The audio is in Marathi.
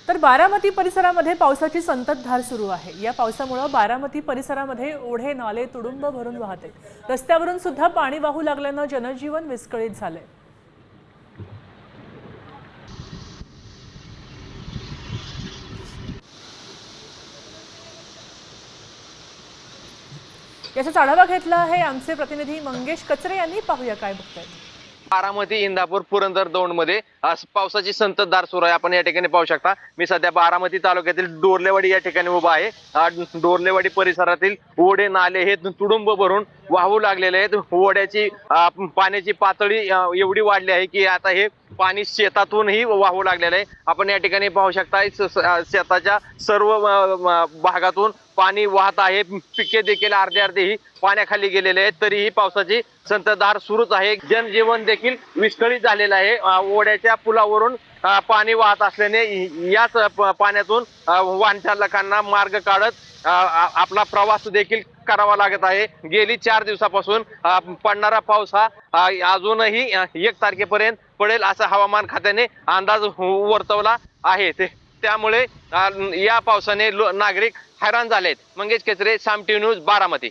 तर बारामती परिसरामध्ये पावसाची संततधार सुरू आहे। या पावसामुळे बारामती परिसरामध्ये ओढे नाले तुडुंब भरून वाहते। रस्त्यावरून सुद्धा पाणी वाहू लागल्याने जनजीवन विस्कळीत झाले। याचा आढावा घेतला आहे आमचे प्रतिनिधी मंगेश कचरे यांनी। पाहूया काय बघतायत। बारामती, इंदापूर, पुरंदर, दौंडमध्ये आज पावसाची संततधार सुरू आहे। आपण या ठिकाणी पाहू शकता। मी सध्या बारामती तालुक्यातील डोरलेवाडी या ठिकाणी उभा आहे। डोरलेवाडी परिसरातील ओढे नाले हे तुडुंब भरून वाहू लागलेले आहेत। ओढ्याची पाण्याची पातळी एवढी वाढली आहे की आता हे पाणी शेतातूनही वाहू लागलेलं आहे। आपण या ठिकाणी पाहू शकता शेताच्या सर्व भागातून पाणी वाहत आहे। पिके देखील अर्धे पाण्याखाली गेलेले आहेत। तरीही पावसाची संततधार सुरूच आहे। जनजीवन देखील विस्कळीत झालेलं आहे। ओढ्याच्या पुलावरून पाणी वाहत असल्याने याच पाण्यातून वाहन चालकांना मार्ग काढत आपला प्रवास देखील करावा लागत आहे। गेली 4 दिवसापासून पडणारा पाऊस हा अजूनही 1 तारखेपर्यंत पडेल असा हवामान खात्याने अंदाज वर्तवला आहे। त्यामुळे या पावसाने नागरिक हैराण झालेत। मंगेश केसरे, साम टीव्ही न्यूज, बारामती।